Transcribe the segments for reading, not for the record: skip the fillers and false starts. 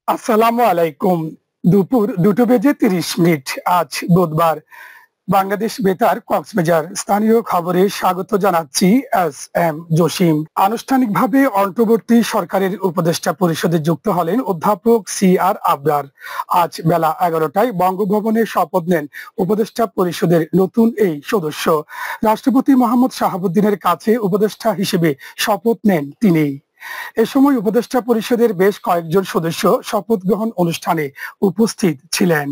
আসসালামু আলাইকুম। দুপুর ২টো বেজে ৩০ মিনিট। আজ বুধবার। বাংলাদেশ বেতার কক্সবাজার স্থানীয় খবরে স্বাগত জানাচ্ছি জসিম। আনুষ্ঠানিকভাবে অন্তর্বর্তী সরকারের উপদেষ্টা পরিষদে যুক্ত হলেন অধ্যাপক সি.আর. আবরার। আজ বেলা ১১টায় বঙ্গভবনে শপথ নেন উপদেষ্টা পরিষদের নতুন এই সদস্য। রাষ্ট্রপতি মোহাম্মদ শাহাবুদ্দিনের কাছে উপদেষ্টা হিসেবে শপথ নেন তিনি। এ সময় উপদেষ্টা পরিষদের বেশ কয়েকজন সদস্য শপথ গ্রহণ অনুষ্ঠানে উপস্থিত ছিলেন।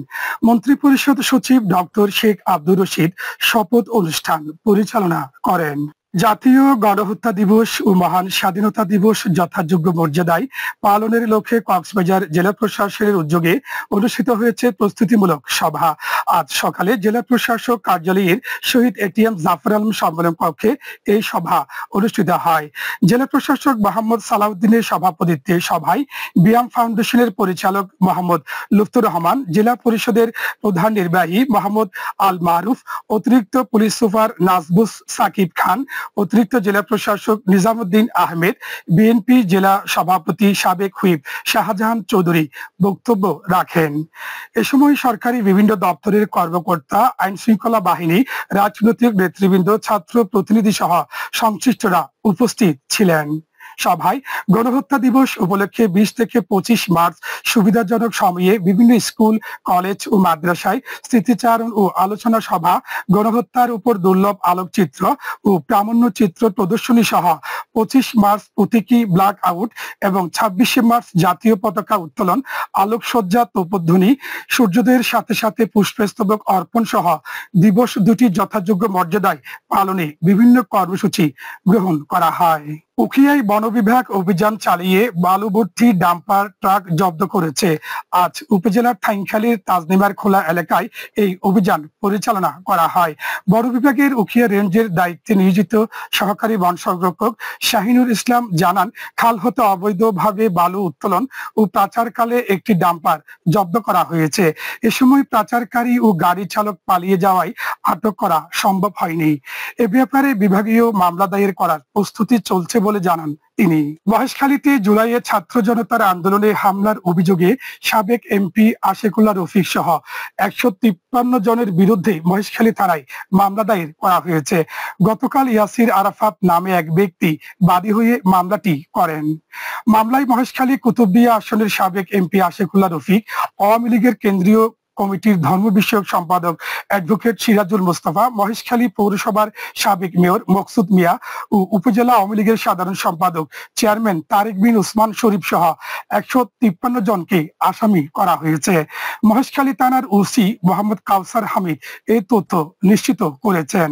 মন্ত্রিপরিষদ সচিব ডক্টর শেখ আব্দুর রশিদ শপথ অনুষ্ঠান পরিচালনা করেন। জাতীয় গণহত্যা দিবস ও মহান স্বাধীনতা দিবস যথাযোগ্য মর্যাদায় পালনের লক্ষ্যে কক্সবাজার জেলা প্রশাসনের উদ্যোগে অনুষ্ঠিত হয়েছে প্রস্তুতিমূলক সভা। আজ সকালে জেলা প্রশাসক কার্যালয়ের শহীদ এটিএম জাফর আলম সম্মেলন কক্ষে এই সভা অনুষ্ঠিত হয়। জেলা প্রশাসক মোহাম্মদ সালাউদ্দিনের সভাপতিত্বে সভায় বিয়াম ফাউন্ডেশনের পরিচালক মোহাম্মদ লুৎফুর রহমান, জেলা পরিষদের প্রধান নির্বাহী মোহাম্মদ আল মারুফ, অতিরিক্ত পুলিশ সুপার নাজবুস সাকিব খান, অতিরিক্ত জেলা প্রশাসক নিজামুদ্দিন আহমেদ, বিএনপি জেলা সভাপতি সাবেক হুইপ শাহজাহান চৌধুরী বক্তব্য রাখেন। এ সময় সরকারি বিভিন্ন দপ্তরের কর্মকর্তা, আইন শৃঙ্খলা বাহিনী, রাজনৈতিক নেতৃবৃন্দ, ছাত্র প্রতিনিধি সহ সংশ্লিষ্টরা উপস্থিত ছিলেন। সভায় গণহত্যা দিবস উপলক্ষে ২০ থেকে ২৫ মার্চ সুবিধাজনক সময়ে বিভিন্ন স্কুল, কলেজ ও মাদ্রাসায় স্মৃতিচারণ ও আলোচনা সভা, গণহত্যার উপর দুর্লভ আলোকচিত্র ও প্রামাণ্যচিত্র প্রদর্শনী সহ ২৫ মার্চ প্রতীকী ব্ল্যাক আউট এবং ২৬শে মার্চ জাতীয় পতাকা উত্তোলন, আলোকসজ্জা, তোপধ্বনি, সূর্যোদয়ের সাথে সাথে পুষ্পস্তবক অর্পণ সহ দিবস দুটি যথাযোগ্য মর্যাদায় পালনে বিভিন্ন কর্মসূচি গ্রহণ করা হয়। উখিয়ায় বন বিভাগ অভিযান চালিয়ে বালু ভর্তি ডাম্পার ট্রাক জব্দ করেছে। আজ উপজেলার ঠাইংখালীর তাজনিমার খোলা এলাকায় এই অভিযান পরিচালনা করা হয়। বন বিভাগের উখিয়া রেঞ্জের দায়িত্বে নিয়োজিত সহকারী বন সংরক্ষক শাহিনুর ইসলাম জানান, খাল হতে অবৈধভাবে বালু উত্তোলন ও পাচারকালে একটি ডাম্পার জব্দ করা হয়েছে। এ সময় পাচারকারী ও গাড়ি চালক পালিয়ে যাওয়ায় আটক করা সম্ভব হয়নি। এ ব্যাপারে বিভাগীয় মামলা দায়ের করার প্রস্তুতি চলছে বলে জানান তিনি। মহেশখালীতে জুলাইয়ে ছাত্র জনতার আন্দোলনে হামলার অভিযোগে সাবেক এমপি আশিকুল্লাহ রফিক সহ ১৫৩ জনের বিরুদ্ধে মহেশখালী থানায় মামলা দায়ের করা হয়েছে। গতকাল ইয়াসির আরাফাত নামে এক ব্যক্তি বাদী হয়ে মামলাটি করেন। মামলায় মহেশখালী কুতুবদিয়া আসনের সাবেক এমপি আশিকুল্লাহ রফিক, আওয়ামী লীগের কেন্দ্রীয় কমিটির ধর্ম বিষয়ক সম্পাদক অ্যাডভোকেট সিরাজুল মুস্তাফা, মহেশখালী পৌরসভার সাবেক মেয়র মকসুদ মিয়া ও উপজেলা আওয়ামী লীগের সাধারণ সম্পাদক চেয়ারম্যান তারেক বিন উসমান শরীফ সহ ১৫৩ জনকে আসামি করা হয়েছে। মহেশখালী থানার ওসি মোহাম্মদ কাউসার হামিদ এই তথ্য নিশ্চিত করেছেন।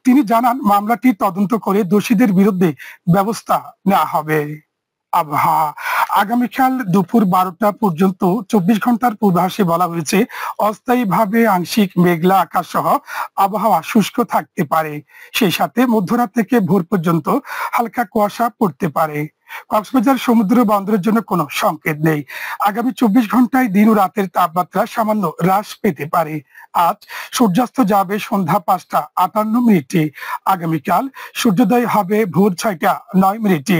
তিনি জানান, মামলাটি তদন্ত করে দোষীদের বিরুদ্ধে ব্যবস্থা নেওয়া হবে। আবহাওয়া আগামীকাল দুপুর ১২টা পর্যন্ত ২৪ ঘন্টার পূর্বাভাসে বলা হয়েছে অস্থায়ীভাবে আংশিক মেঘলা আকাশ সহ আবহাওয়া শুষ্ক থাকতে পারে। সেই সাথে মধ্যরাত থেকে ভোর পর্যন্ত হালকা কুয়াশা পড়তে পারে। কক্সবাজার সমুদ্র বন্দরের জন্য কোনো সংকেত নেই। আগামী ২৪ ঘন্টায় দিন ও রাতের তাপমাত্রা সামান্য হ্রাস পেতে পারে। আজ সূর্যাস্ত যাবে সন্ধ্যা ৫টা ৫৮ মিনিটে। আগামীকাল সূর্যোদয় হবে ভোর ৬টা ৯ মিনিটে।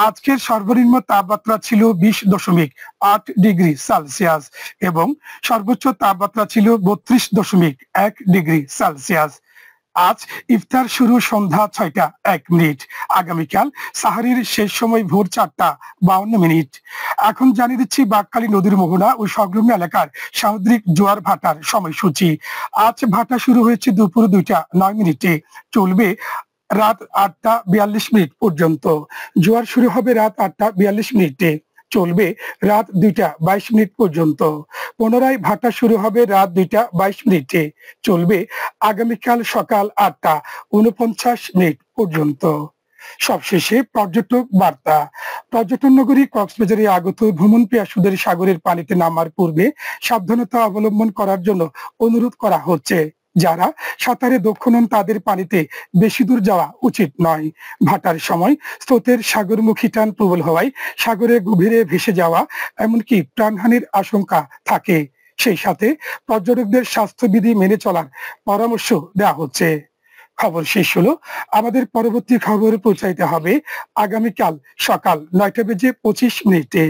আজকের সর্বনিম্ন তাপমাত্রা ছিল ২০.৮ ডিগ্রি সেলসিয়াস এবং সর্বোচ্চ তাপমাত্রা ছিল ৩২.১ ডিগ্রি সেলসিয়াস। আজ ইফতার শুরু সন্ধ্যা ৬টা ১ মিনিট। আগামীকাল সাহারির শেষ সময় ভোর ৪টা ৫২ মিনিট। এখন জানিয়ে দিচ্ছি বাঁকখালী নদীর মোহনা ও সংলগ্ন এলাকার সামুদ্রিক জোয়ার ভাটার সময়সূচি। আজ ভাটা শুরু হয়েছে দুপুর ২টা ৯ মিনিটে, চলবে রাত ৮টা ৪২ মিনিট পর্যন্ত। জোয়ার শুরু হবে রাত ৮টা ৪২ মিনিটে, চলবে রাত ২টা ২২ মিনিট পর্যন্ত। পুনরায় ভাটা শুরু হবে রাত ২টা ২২ মিনিটে, চলবে আগামীকাল সকাল ৮টা ৪৯ মিনিট পর্যন্ত। সবশেষে পর্যটক বার্তা। পর্যটন নগরী কক্সবাজারে আগত ভ্রমণ পিয়াসুদের সাগরের পানিতে নামার পূর্বে সাবধানতা অবলম্বন করার জন্য অনুরোধ করা হচ্ছে। যারা সাঁতারে দক্ষ নন তাদের পানিতে বেশি দূর যাওয়া উচিত নয়। ভাটার সময় স্রোতের সাগরমুখী টান প্রবল হওয়ায় সাগরে গভীরে ভেসে যাওয়া এমনকি প্রাণহানির আশঙ্কা থাকে। সেই সাথে পর্যটকদের স্বাস্থ্যবিধি মেনে চলার পরামর্শ দেওয়া হচ্ছে। খবর শেষ হলো। আমাদের পরবর্তী খবর পৌঁছাইতে হবে আগামীকাল সকাল ৯টা বেজে ২৫ মিনিটে।